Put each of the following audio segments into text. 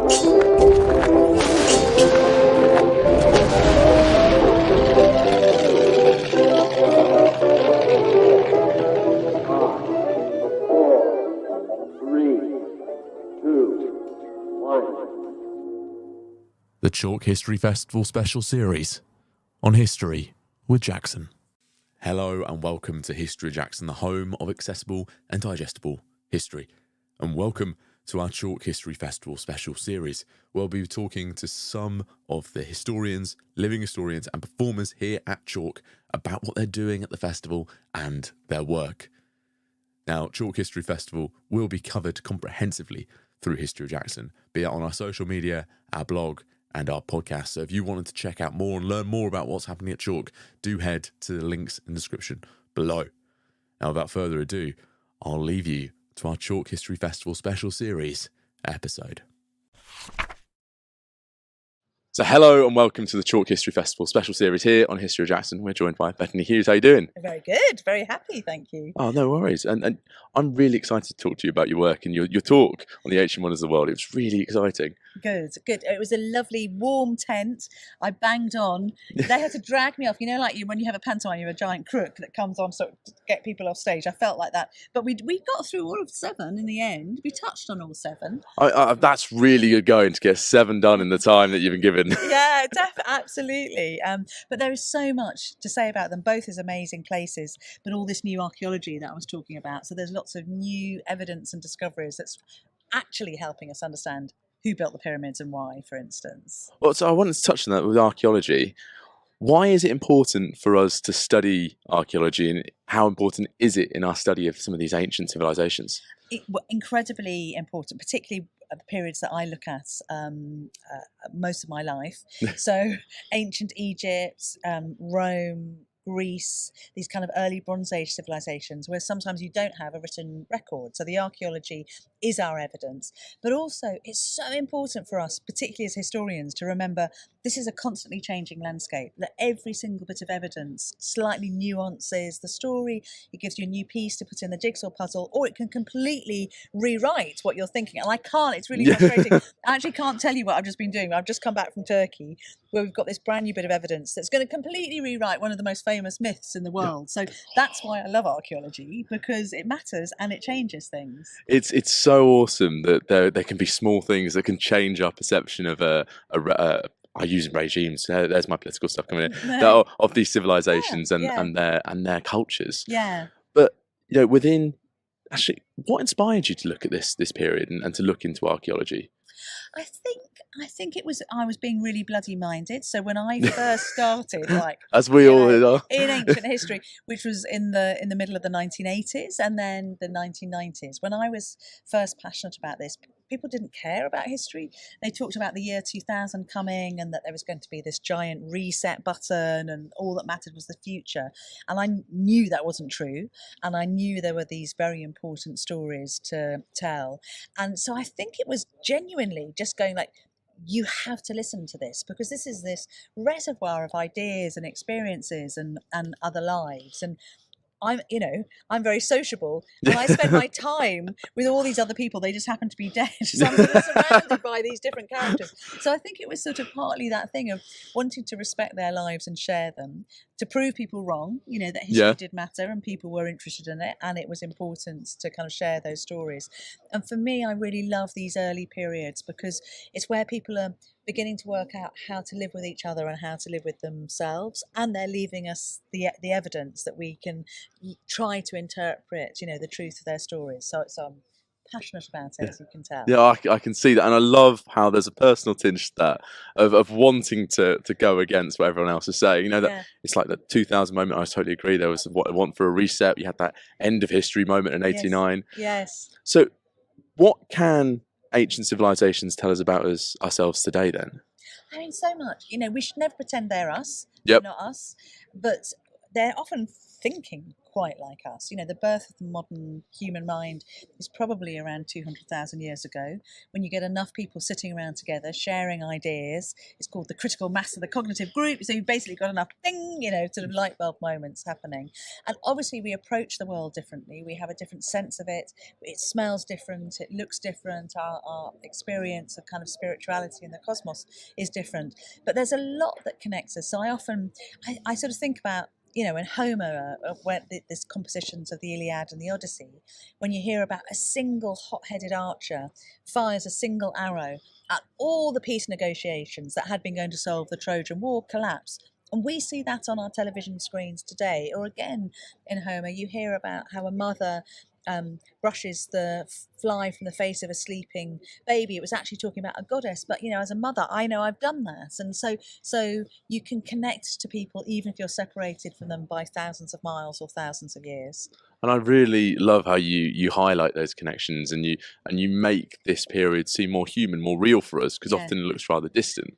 The Chalke History Festival special series on history with Jackson. Hello and welcome to History with Jackson, the home of accessible and digestible history. And welcome to our Chalke History Festival special series, where we'll be talking to some of the historians, living historians and performers here at Chalke about what they're doing at the festival and their work. Now, Chalke History Festival will be covered comprehensively through History with Jackson, be it on our social media, our blog, and our podcast. So if you wanted to check out more and learn more about what's happening at Chalke, do head to the links in the description below. Now, without further ado, I'll leave you to our Chalke History Festival special series episode. So hello and welcome to the Chalke History Festival special series here on History of Jackson. We're joined by Bettany Hughes. How you doing? Very good. Very happy, thank you. Oh, no worries. And I'm really excited to talk to you about your work and your talk on the ancient wonders of the world. It was really exciting. Good. It was a lovely warm tent. I banged on. They had to drag me off. You know, like when you have a pantomime, you have a giant crook that comes on sort of to get people off stage. I felt like that. But we got through all of 7 in the end. We touched on all 7. That's really good going to get 7 done in the time that you've been given. Yeah, absolutely. But there is so much to say about them, both as amazing places, but all this new archaeology that I was talking about. So there's lots of new evidence and discoveries that's actually helping us understand who built the pyramids and why, for instance. Well, so I wanted to touch on that with archaeology. Why is it important for us to study archaeology, and how important is it in our study of some of these ancient civilizations? Incredibly important, particularly at the periods that I look at most of my life. So ancient Egypt, Rome, Greece, these kind of early Bronze Age civilizations where sometimes you don't have a written record. So the archaeology is our evidence. But also it's so important for us, particularly as historians, to remember this is a constantly changing landscape, that every single bit of evidence slightly nuances the story. It gives you a new piece to put in the jigsaw puzzle, or it can completely rewrite what you're thinking. And it's really frustrating. I actually can't tell you what I've just been doing. I've just come back from Turkey, where we've got this brand new bit of evidence that's going to completely rewrite one of the most famous myths in the world. So that's why I love archaeology, because it matters and it changes things. It's so awesome that there can be small things that can change our perception of I use regimes. There's my political stuff coming in. Of these civilizations and their cultures. Yeah. But actually, what inspired you to look at this period and to look into archaeology? I think it was I was being really bloody minded. So when I first started, as we all are in ancient history, which was in the middle of the 1980s and then the 1990s, when I was first passionate about this, people didn't care about history. They talked about the year 2000 coming and that there was going to be this giant reset button and all that mattered was the future. And I knew that wasn't true. And I knew there were these very important stories to tell. And so I think it was genuinely just going like, you have to listen to this, because this is this reservoir of ideas and experiences and other lives. And I'm very sociable, and I spend my time with all these other people. They just happen to be dead. So I'm sort of surrounded by these different characters. So I think it was sort of partly that thing of wanting to respect their lives and share them, to prove people wrong, that history did matter and people were interested in it, and it was important to kind of share those stories. And for me, I really love these early periods because it's where people are beginning to work out how to live with each other and how to live with themselves, and they're leaving us the evidence that we can try to interpret, the truth of their stories. So I'm passionate about it, as you can tell. Yeah, I can see that, and I love how there's a personal tinge to that of wanting to go against what everyone else is saying. That it's like the 2000 moment. I totally agree. There was what I want for a reset. You had that end of history moment in '89. Yes. So, what can ancient civilizations tell us about ourselves today then? I mean, so much. We should never pretend they're us. Yep. They're not us. But they're often thinking quite like us. You know, the birth of the modern human mind is probably around 200,000 years ago. When you get enough people sitting around together, sharing ideas, it's called the critical mass of the cognitive group. So you've basically got enough ding, you know, sort of light bulb moments happening. And obviously we approach the world differently. We have a different sense of it. It smells different. It looks different. Our experience of kind of spirituality in the cosmos is different. But there's a lot that connects us. So I sort of think about, you know, in Homer, where there's compositions of the Iliad and the Odyssey, when you hear about a single hot-headed archer fires a single arrow at all the peace negotiations that had been going to solve the Trojan War collapse. And we see that on our television screens today. Or again, in Homer, you hear about how a mother brushes the fly from the face of a sleeping baby. It was actually talking about a goddess, but you know, as a mother, I know I've done that, and so you can connect to people even if you're separated from them by thousands of miles or thousands of years. And I really love how you highlight those connections, and you make this period seem more human, more real for us, because often it looks rather distant.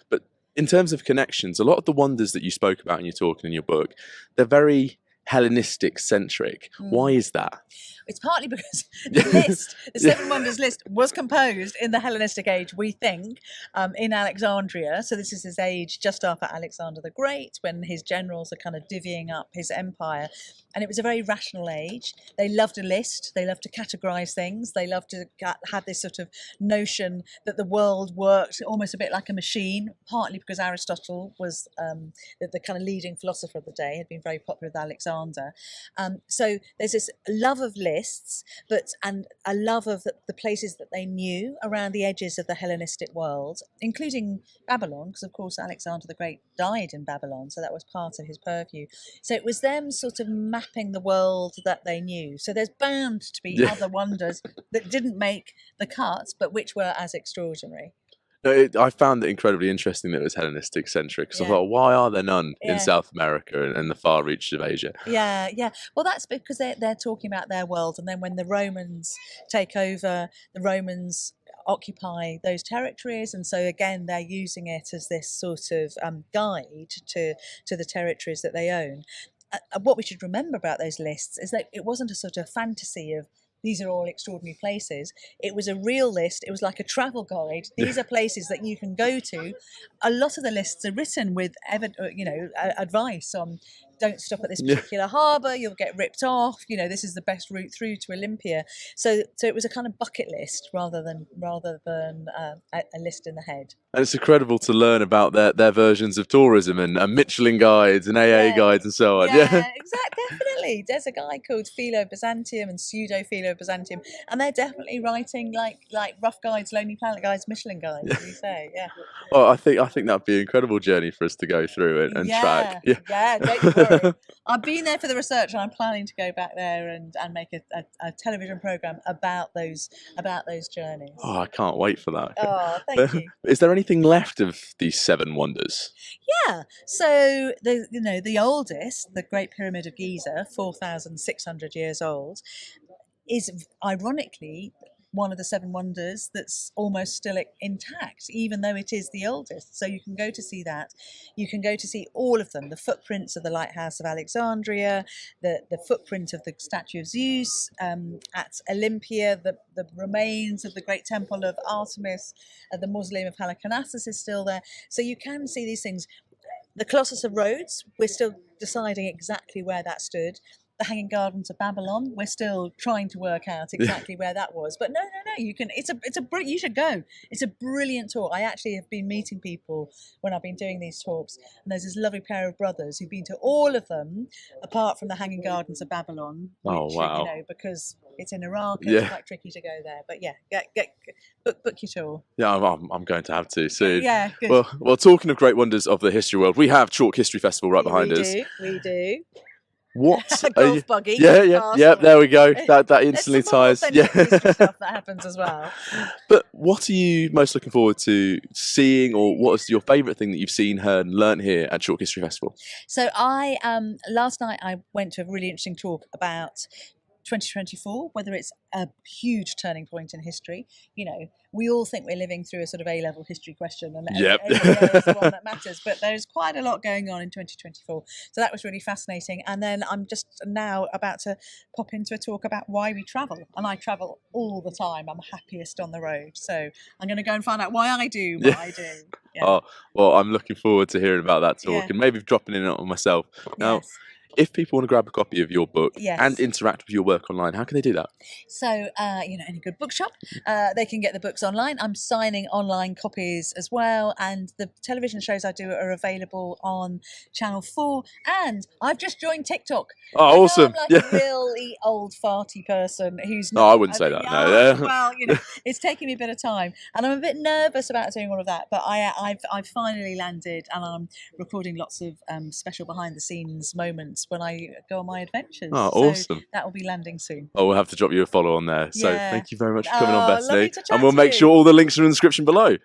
But in terms of connections, a lot of the wonders that you spoke about in your talk and in your book, they're very Hellenistic centric. Why is that? It's partly because the Seven Wonders list, was composed in the Hellenistic age, we think, in Alexandria. So this is his age just after Alexander the Great, when his generals are kind of divvying up his empire. And it was a very rational age. They loved a list. They loved to categorize things. They loved to have this sort of notion that the world worked almost a bit like a machine, partly because Aristotle was the kind of leading philosopher of the day, had been very popular with Alexander. So there's this love of lists, and a love of the places that they knew around the edges of the Hellenistic world, including Babylon, because of course Alexander the Great died in Babylon, so that was part of his purview. So it was them sort of mapping the world that they knew. So there's bound to be other wonders that didn't make the cut, but which were as extraordinary. No, I found it incredibly interesting that it was Hellenistic centric, because I thought, why are there none in South America and the far reaches of Asia? Yeah. Well, that's because they're talking about their world, and then when the Romans take over, the Romans occupy those territories, and so again they're using it as this sort of guide to the territories that they own. What we should remember about those lists is that it wasn't a sort of fantasy of these are all extraordinary places. It was a real list. It was like a travel guide. These are places that you can go to. A lot of the lists are written with advice on don't stop at this particular harbour, you'll get ripped off, you know, this is the best route through to Olympia. So it was a kind of bucket list rather than a list in the head. And it's incredible to learn about their versions of tourism and Michelin guides and AA guides and so on. Yeah, exactly, definitely. There's a guy called Philo Byzantium and Pseudo Philo Byzantium, and they're definitely writing like Rough Guides, Lonely Planet Guides, Michelin guides, as you say. Yeah. Well, I think that'd be an incredible journey for us to go through and track. Yeah, don't you worry. I've been there for the research, and I'm planning to go back there and make a television program about those journeys. Oh, I can't wait for that. Oh, thank you. Is there anything left of these seven wonders? Yeah. So the oldest, the Great Pyramid of Giza, 4,600 years old, is ironically one of the seven wonders that's almost still intact, even though it is the oldest. So you can go to see that. You can go to see all of them, the footprints of the Lighthouse of Alexandria, the footprint of the statue of Zeus at Olympia, the remains of the great temple of Artemis, the mausoleum of Halicarnassus is still there. So you can see these things. The Colossus of Rhodes, we're still deciding exactly where that stood. The Hanging Gardens of Babylon, we're still trying to work out exactly where that was. But no, you can. You should go. It's a brilliant talk. I actually have been meeting people when I've been doing these talks, and there's this lovely pair of brothers who've been to all of them, apart from the Hanging Gardens of Babylon. Which, wow! Because it's in Iraq, and it's quite tricky to go there. But book your tour. Yeah, I'm going to have to soon. Yeah, good. Well, talking of great wonders of the history world, we have Chalke History Festival right behind us. We do. What? Golf buggy. Yeah. There we go. That instantly ties. History stuff that happens as well. But what are you most looking forward to seeing, or what is your favourite thing that you've seen, heard, and learnt here at Chalke History Festival? So I last night I went to a really interesting talk about 2024, whether it's a huge turning point in history. You know, we all think we're living through a sort of A-level history question, and Yep. every year is the one that matters. But there's quite a lot going on in 2024, so that was really fascinating. And then I'm just now about to pop into a talk about why we travel, and I travel all the time. I'm happiest on the road, so I'm going to go and find out why I do what I do. Yeah. Oh, well, I'm looking forward to hearing about that talk Yeah. and maybe dropping in on myself. Now, Yes. if people want to grab a copy of your book Yes. and interact with your work online, how can they do that? So, you know, any good bookshop, they can get the books online. I'm signing online copies as well, and the television shows I do are available on Channel 4. And I've just joined TikTok. Oh, I know awesome. I'm like a really old farty person who's No, not. I wouldn't say that. No. Well, you know, it's taking me a bit of time, and I'm a bit nervous about doing all of that. But I've finally landed, and I'm recording lots of special behind the scenes moments when I go on my adventures. Oh, so awesome. that will be landing soon. Oh, we'll have to drop you a follow on there. So Yeah. thank you very much for coming on, Oh, Bettany. lovely to chat And we'll to make you. sure all the links are in the description below.